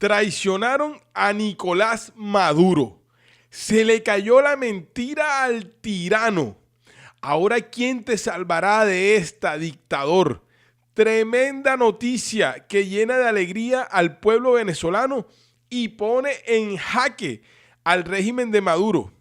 Traicionaron a Nicolás Maduro. Se le cayó la mentira al tirano. Ahora, ¿quién te salvará de esta, dictador? Tremenda noticia que llena de alegría al pueblo venezolano y pone en jaque al régimen de Maduro.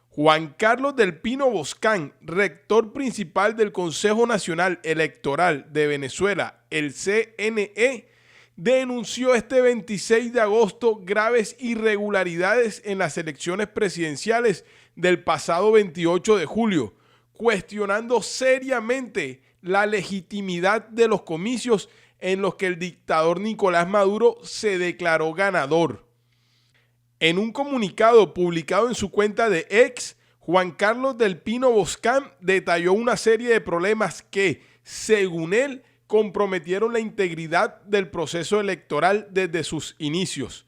Juan Carlos del Pino Boscán, rector principal del Consejo Nacional Electoral de Venezuela, el CNE, denunció este 26 de agosto graves irregularidades en las elecciones presidenciales del pasado 28 de julio, cuestionando seriamente la legitimidad de los comicios en los que el dictador Nicolás Maduro se declaró ganador. En un comunicado publicado en su cuenta de X, Juan Carlos del Pino Boscán detalló una serie de problemas que, según él, comprometieron la integridad del proceso electoral desde sus inicios.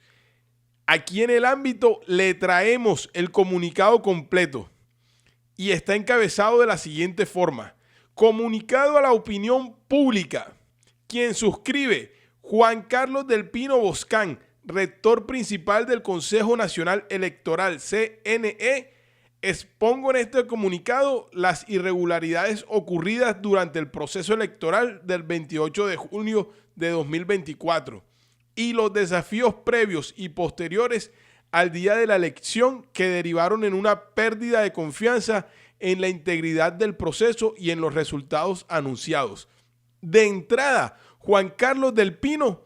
Aquí en el ámbito le traemos el comunicado completo y está encabezado de la siguiente forma: comunicado a la opinión pública. Quien suscribe: Juan Carlos del Pino Boscán, rector principal del Consejo Nacional Electoral, CNE, expongo en este comunicado las irregularidades ocurridas durante el proceso electoral del 28 de junio de 2024 y los desafíos previos y posteriores al día de la elección que derivaron en una pérdida de confianza en la integridad del proceso y en los resultados anunciados. De entrada, Juan Carlos del Pino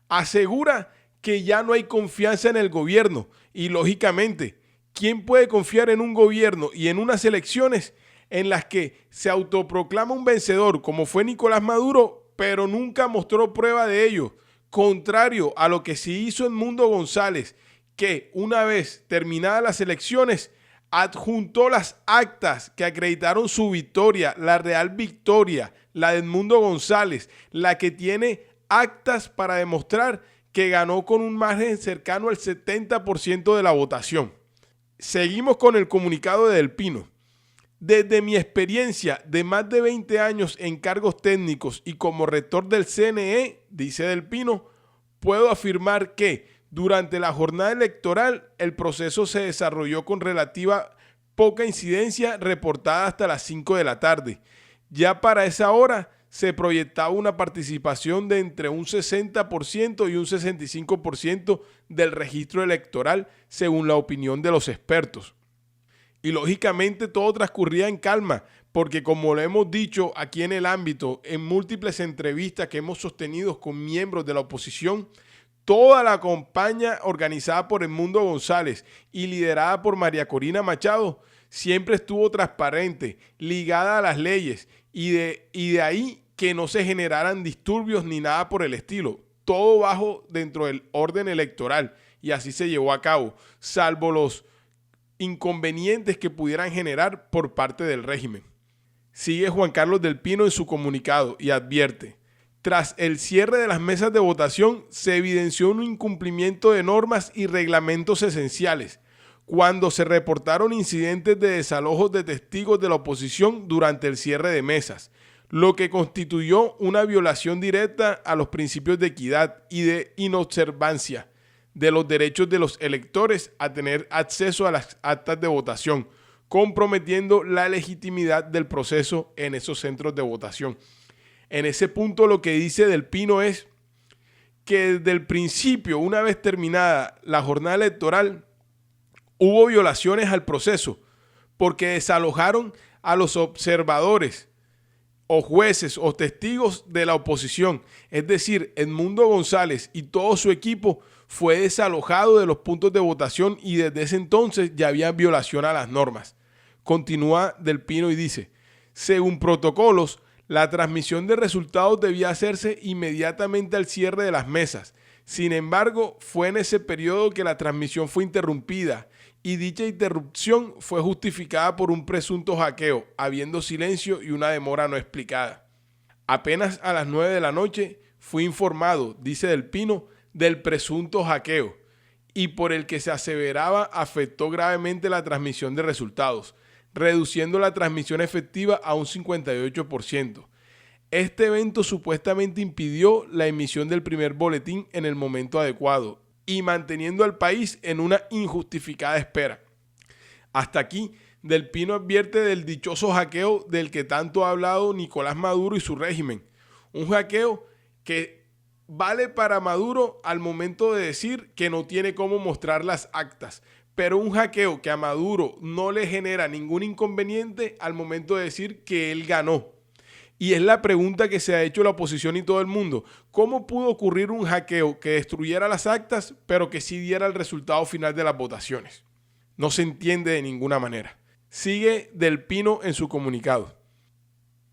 asegura que ya no hay confianza en el gobierno y, lógicamente, ¿quién puede confiar en un gobierno y en unas elecciones en las que se autoproclama un vencedor como fue Nicolás Maduro, pero nunca mostró prueba de ello? Contrario a lo que sí hizo Edmundo González, que una vez terminadas las elecciones adjuntó las actas que acreditaron su victoria, la real victoria, la de Edmundo González, la que tiene actas para demostrar que ganó con un margen cercano al 70% de la votación. Seguimos con el comunicado de Del Pino. Desde mi experiencia de más de 20 años en cargos técnicos y como rector del CNE, dice Del Pino, puedo afirmar que durante la jornada electoral el proceso se desarrolló con relativa poca incidencia reportada hasta las 5 de la tarde. Ya para esa hora se proyectaba una participación de entre un 60% y un 65% del registro electoral, según la opinión de los expertos. Y lógicamente todo transcurría en calma, porque como lo hemos dicho aquí en el ámbito, en múltiples entrevistas que hemos sostenido con miembros de la oposición, toda la campaña organizada por Edmundo González y liderada por María Corina Machado siempre estuvo transparente, ligada a las leyes y de ahí que no se generaran disturbios ni nada por el estilo. Todo bajo dentro del orden electoral y así se llevó a cabo, salvo los inconvenientes que pudieran generar por parte del régimen. Sigue Juan Carlos del Pino en su comunicado y advierte: tras el cierre de las mesas de votación se evidenció un incumplimiento de normas y reglamentos esenciales cuando se reportaron incidentes de desalojos de testigos de la oposición durante el cierre de mesas, lo que constituyó una violación directa a los principios de equidad y de inobservancia de los derechos de los electores a tener acceso a las actas de votación, comprometiendo la legitimidad del proceso en esos centros de votación. En ese punto lo que dice Del Pino es que desde el principio, una vez terminada la jornada electoral, hubo violaciones al proceso porque desalojaron a los observadores o jueces o testigos de la oposición. Es decir, Edmundo González y todo su equipo fue desalojado de los puntos de votación y desde ese entonces ya había violación a las normas. Continúa Del Pino y dice: según protocolos, la transmisión de resultados debía hacerse inmediatamente al cierre de las mesas. Sin embargo, fue en ese periodo que la transmisión fue interrumpida y dicha interrupción fue justificada por un presunto hackeo, habiendo silencio y una demora no explicada. Apenas a las 9 de la noche fui informado, dice Del Pino, del presunto hackeo y por el que se aseveraba afectó gravemente la transmisión de resultados, reduciendo la transmisión efectiva a un 58%. Este evento supuestamente impidió la emisión del primer boletín en el momento adecuado y manteniendo al país en una injustificada espera. Hasta aquí, Del Pino advierte del dichoso hackeo del que tanto ha hablado Nicolás Maduro y su régimen. Un hackeo que vale para Maduro al momento de decir que no tiene cómo mostrar las actas, pero un hackeo que a Maduro no le genera ningún inconveniente al momento de decir que él ganó. Y es la pregunta que se ha hecho la oposición y todo el mundo. ¿Cómo pudo ocurrir un hackeo que destruyera las actas, pero que sí diera el resultado final de las votaciones? No se entiende de ninguna manera. Sigue Del Pino en su comunicado.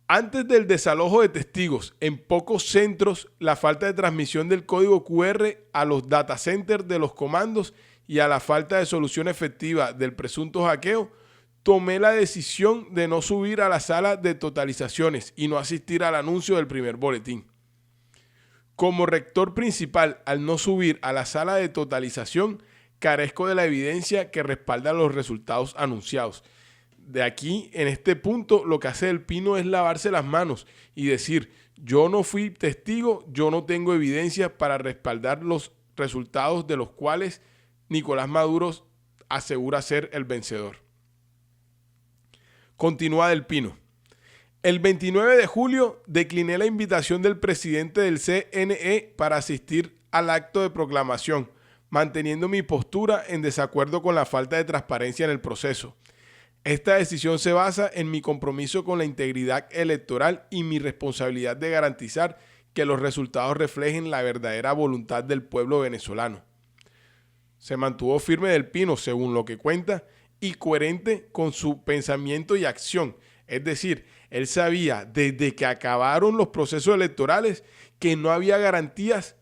Antes del desalojo de testigos en pocos centros, la falta de transmisión del código QR a los data centers de los comandos y a la falta de solución efectiva del presunto hackeo, tomé la decisión de no subir a la sala de totalizaciones y no asistir al anuncio del primer boletín. Como rector principal, al no subir a la sala de totalización, carezco de la evidencia que respalda los resultados anunciados. De aquí, en este punto, lo que hace Del Pino es lavarse las manos y decir, yo no fui testigo, yo no tengo evidencia para respaldar los resultados de los cuales Nicolás Maduro asegura ser el vencedor. Continúa Del Pino. El 29 de julio decliné la invitación del presidente del CNE para asistir al acto de proclamación, manteniendo mi postura en desacuerdo con la falta de transparencia en el proceso. Esta decisión se basa en mi compromiso con la integridad electoral y mi responsabilidad de garantizar que los resultados reflejen la verdadera voluntad del pueblo venezolano. Se mantuvo firme Del Pino, según lo que cuenta, y coherente con su pensamiento y acción. Es decir, él sabía desde que acabaron los procesos electorales que no había garantías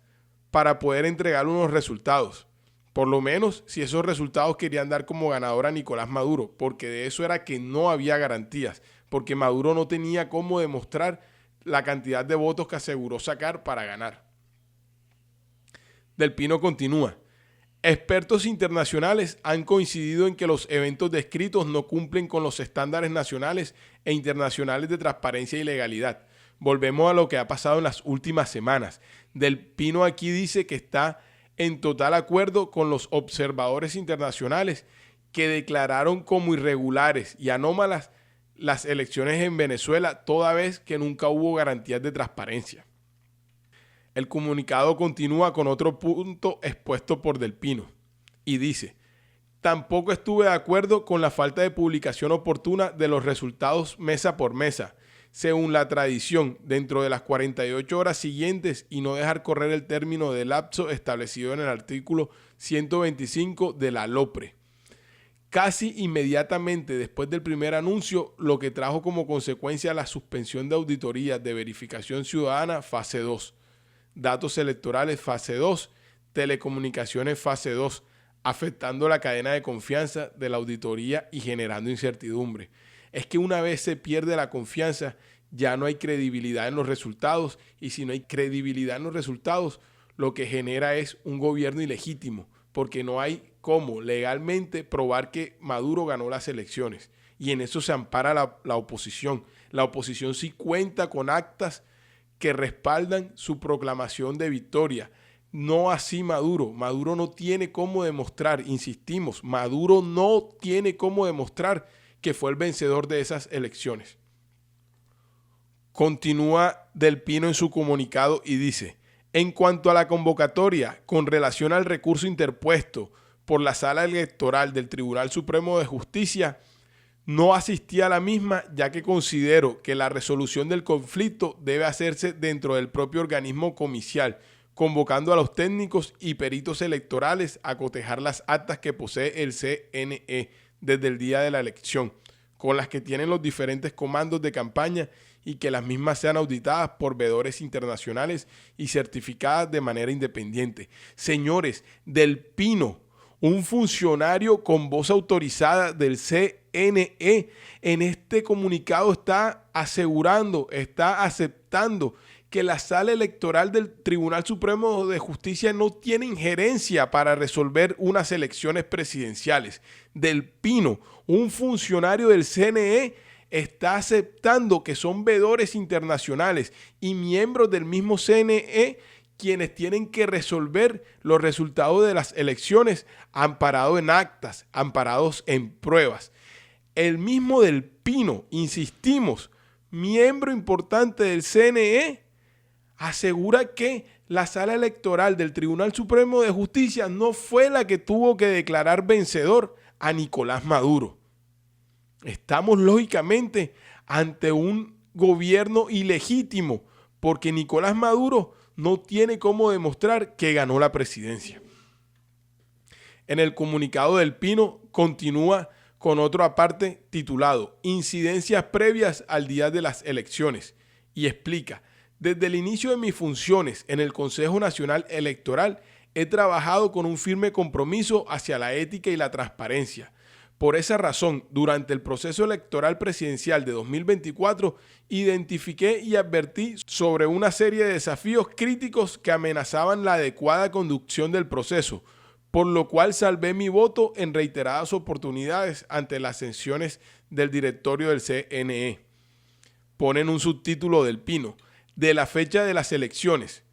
para poder entregar unos resultados. Por lo menos si esos resultados querían dar como ganador a Nicolás Maduro, porque de eso era que no había garantías, porque Maduro no tenía cómo demostrar la cantidad de votos que aseguró sacar para ganar. Del Pino continúa. Expertos internacionales han coincidido en que los eventos descritos no cumplen con los estándares nacionales e internacionales de transparencia y legalidad. Volvemos a lo que ha pasado en las últimas semanas. Del Pino aquí dice que está en total acuerdo con los observadores internacionales que declararon como irregulares y anómalas las elecciones en Venezuela, toda vez que nunca hubo garantías de transparencia. El comunicado continúa con otro punto expuesto por Del Pino y dice: tampoco estuve de acuerdo con la falta de publicación oportuna de los resultados mesa por mesa, según la tradición, dentro de las 48 horas siguientes y no dejar correr el término de lapso establecido en el artículo 125 de la LOPRE. Casi inmediatamente después del primer anuncio, lo que trajo como consecuencia la suspensión de auditorías de verificación ciudadana fase 2, datos electorales fase 2, telecomunicaciones fase 2, afectando la cadena de confianza de la auditoría y generando incertidumbre. Es que una vez se pierde la confianza, ya no hay credibilidad en los resultados, y si no hay credibilidad en los resultados, lo que genera es un gobierno ilegítimo, porque no hay cómo legalmente probar que Maduro ganó las elecciones, y en eso se ampara la oposición. La oposición sí cuenta con actas que respaldan su proclamación de victoria. No así Maduro. Maduro no tiene cómo demostrar, insistimos, Maduro no tiene cómo demostrar que fue el vencedor de esas elecciones. Continúa Del Pino en su comunicado y dice: en cuanto a la convocatoria con relación al recurso interpuesto por la Sala Electoral del Tribunal Supremo de Justicia, no asistí a la misma, ya que considero que la resolución del conflicto debe hacerse dentro del propio organismo comicial, convocando a los técnicos y peritos electorales a cotejar las actas que posee el CNE desde el día de la elección, con las que tienen los diferentes comandos de campaña, y que las mismas sean auditadas por veedores internacionales y certificadas de manera independiente. Señores, Del Pino, un funcionario con voz autorizada del CNE, en este comunicado está asegurando, está aceptando que la Sala Electoral del Tribunal Supremo de Justicia no tiene injerencia para resolver unas elecciones presidenciales. Del Pino, un funcionario del CNE, está aceptando que son veedores internacionales y miembros del mismo CNE quienes tienen que resolver los resultados de las elecciones amparados en actas, amparados en pruebas. El mismo Del Pino, insistimos, miembro importante del CNE, asegura que la Sala Electoral del Tribunal Supremo de Justicia no fue la que tuvo que declarar vencedor a Nicolás Maduro. Estamos lógicamente ante un gobierno ilegítimo porque Nicolás Maduro no tiene cómo demostrar que ganó la presidencia. En el comunicado Del Pino continúa con otro aparte titulado Incidencias previas al día de las elecciones y explica: desde el inicio de mis funciones en el Consejo Nacional Electoral he trabajado con un firme compromiso hacia la ética y la transparencia. Por esa razón, durante el proceso electoral presidencial de 2024, identifiqué y advertí sobre una serie de desafíos críticos que amenazaban la adecuada conducción del proceso, por lo cual salvé mi voto en reiteradas oportunidades ante las sanciones del directorio del CNE. Ponen un subtítulo Del Pino: de la fecha de las elecciones.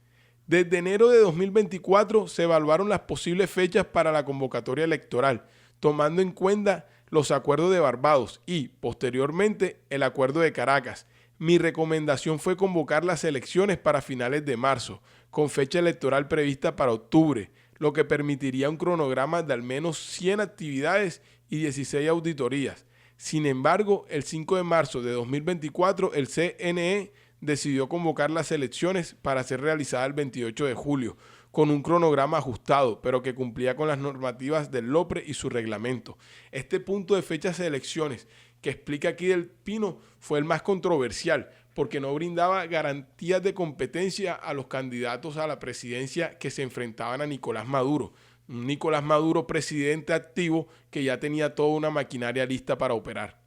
Desde enero de 2024 se evaluaron las posibles fechas para la convocatoria electoral, tomando en cuenta los acuerdos de Barbados y, posteriormente, el acuerdo de Caracas. Mi recomendación fue convocar las elecciones para finales de marzo, con fecha electoral prevista para octubre, lo que permitiría un cronograma de al menos 100 actividades y 16 auditorías. Sin embargo, el 5 de marzo de 2024, el CNE decidió convocar las elecciones para ser realizadas el 28 de julio, con un cronograma ajustado, pero que cumplía con las normativas del LOPRE y su reglamento. Este punto de fechas de elecciones que explica aquí Del Pino fue el más controversial, porque no brindaba garantías de competencia a los candidatos a la presidencia que se enfrentaban a Nicolás Maduro. Un Nicolás Maduro presidente activo que ya tenía toda una maquinaria lista para operar.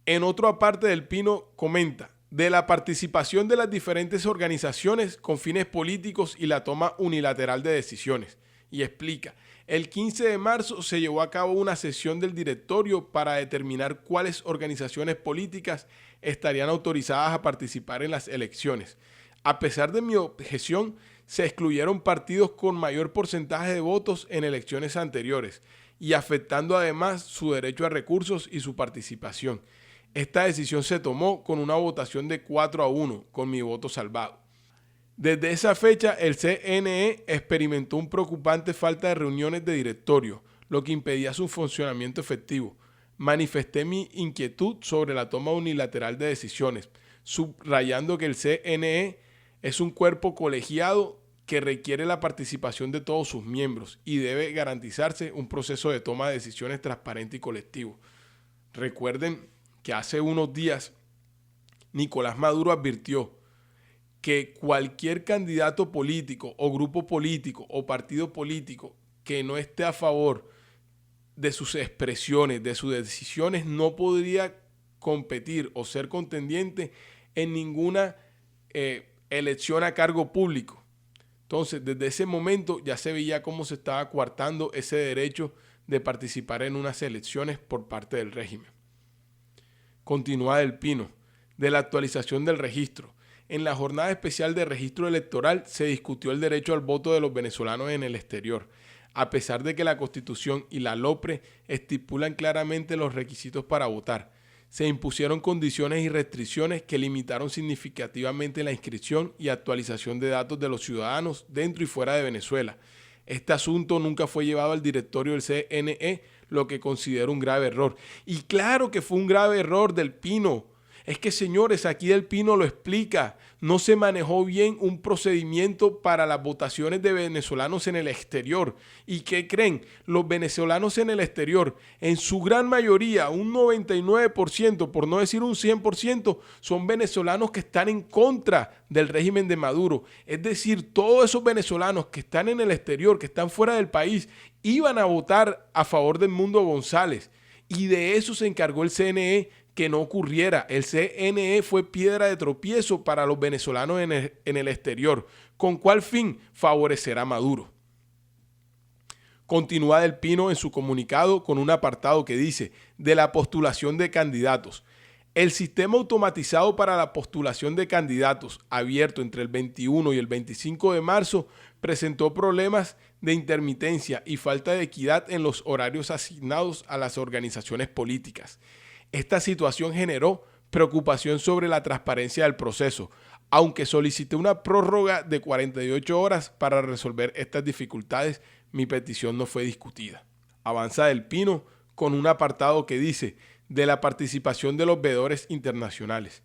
En otro aparte, Del Pino comenta de la participación de las diferentes organizaciones con fines políticos y la toma unilateral de decisiones. Y explica: el 15 de marzo se llevó a cabo una sesión del directorio para determinar cuáles organizaciones políticas estarían autorizadas a participar en las elecciones. A pesar de mi objeción, se excluyeron partidos con mayor porcentaje de votos en elecciones anteriores y afectando además su derecho a recursos y su participación. Esta decisión se tomó con una votación de 4-1, con mi voto salvado. Desde esa fecha, el CNE experimentó una preocupante falta de reuniones de directorio, lo que impedía su funcionamiento efectivo. Manifesté mi inquietud sobre la toma unilateral de decisiones, subrayando que el CNE es un cuerpo colegiado que requiere la participación de todos sus miembros y debe garantizarse un proceso de toma de decisiones transparente y colectivo. Recuerden que hace unos días Nicolás Maduro advirtió que cualquier candidato político o grupo político o partido político que no esté a favor de sus expresiones, de sus decisiones, no podría competir o ser contendiente en ninguna elección a cargo público. Entonces, desde ese momento ya se veía cómo se estaba coartando ese derecho de participar en unas elecciones por parte del régimen. Continúa Del Pino, de la actualización del registro. En la jornada especial de registro electoral se discutió el derecho al voto de los venezolanos en el exterior, a pesar de que la Constitución y la LOPRE estipulan claramente los requisitos para votar. Se impusieron condiciones y restricciones que limitaron significativamente la inscripción y actualización de datos de los ciudadanos dentro y fuera de Venezuela. Este asunto nunca fue llevado al directorio del CNE, lo que considero un grave error. Y claro que fue un grave error, Del Pino. Es que, señores, aquí Del Pino lo explica. No se manejó bien un procedimiento para las votaciones de venezolanos en el exterior. ¿Y qué creen? Los venezolanos en el exterior, en su gran mayoría, un 99%, por no decir un 100%, son venezolanos que están en contra del régimen de Maduro. Es decir, todos esos venezolanos que están en el exterior, que están fuera del país, iban a votar a favor del Mundo González. Y de eso se encargó el CNE, que no ocurriera. El CNE fue piedra de tropiezo para los venezolanos en el exterior. ¿Con cuál fin? Favorecer a Maduro. Continúa Del Pino en su comunicado con un apartado que dice: de la postulación de candidatos. El sistema automatizado para la postulación de candidatos, abierto entre el 21 y el 25 de marzo, presentó problemas de intermitencia y falta de equidad en los horarios asignados a las organizaciones políticas. Esta situación generó preocupación sobre la transparencia del proceso, aunque solicité una prórroga de 48 horas para resolver estas dificultades. Mi petición no fue discutida. Avanza Del Pino con un apartado que dice: de la participación de los veedores internacionales.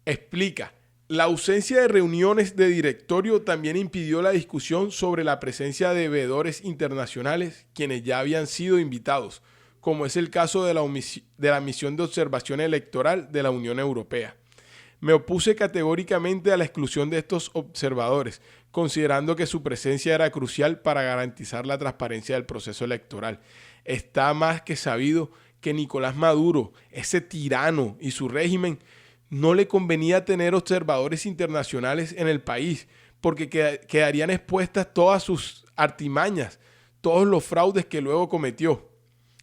Explica: la ausencia de reuniones de directorio también impidió la discusión sobre la presencia de veedores internacionales, quienes ya habían sido invitados, como es el caso de la misión de observación electoral de la Unión Europea. Me opuse categóricamente a la exclusión de estos observadores, considerando que su presencia era crucial para garantizar la transparencia del proceso electoral. Está más que sabido que Nicolás Maduro, ese tirano, y su régimen, no le convenía tener observadores internacionales en el país, porque quedarían expuestas todas sus artimañas, todos los fraudes que luego cometió.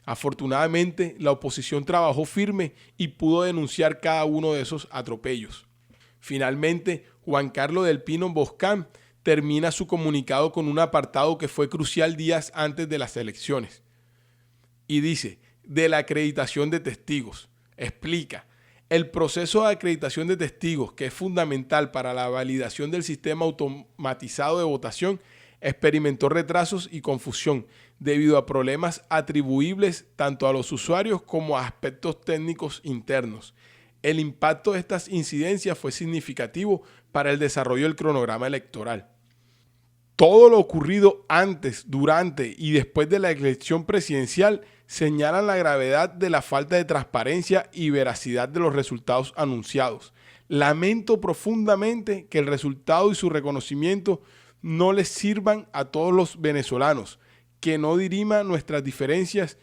Afortunadamente, la oposición trabajó firme y pudo denunciar cada uno de esos atropellos. Finalmente, Juan Carlos Del Pino Boscán termina su comunicado con un apartado que fue crucial días antes de las elecciones. Y dice: de la acreditación de testigos. Explica: el proceso de acreditación de testigos, que es fundamental para la validación del sistema automatizado de votación, experimentó retrasos y confusión debido a problemas atribuibles tanto a los usuarios como a aspectos técnicos internos. El impacto de estas incidencias fue significativo para el desarrollo del cronograma electoral. Todo lo ocurrido antes, durante y después de la elección presidencial señalan la gravedad de la falta de transparencia y veracidad de los resultados anunciados. Lamento profundamente que el resultado y su reconocimiento no les sirvan a todos los venezolanos, que no dirima nuestras diferencias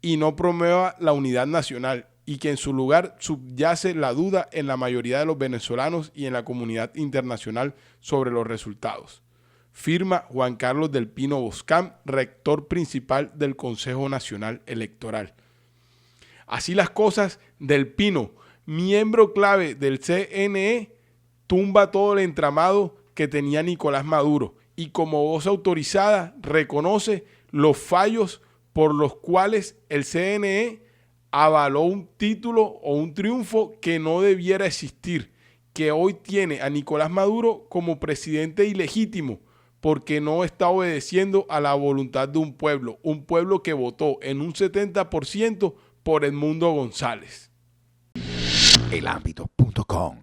y no promueva la unidad nacional, y que en su lugar subyace la duda en la mayoría de los venezolanos y en la comunidad internacional sobre los resultados. Firma Juan Carlos Del Pino Boscán, rector principal del Consejo Nacional Electoral. Así las cosas, Del Pino, miembro clave del CNE, tumba todo el entramado que tenía Nicolás Maduro y como voz autorizada reconoce los fallos por los cuales el CNE avaló un título o un triunfo que no debiera existir, que hoy tiene a Nicolás Maduro como presidente ilegítimo porque no está obedeciendo a la voluntad de un pueblo que votó en un 70% por Edmundo González. Elambito.com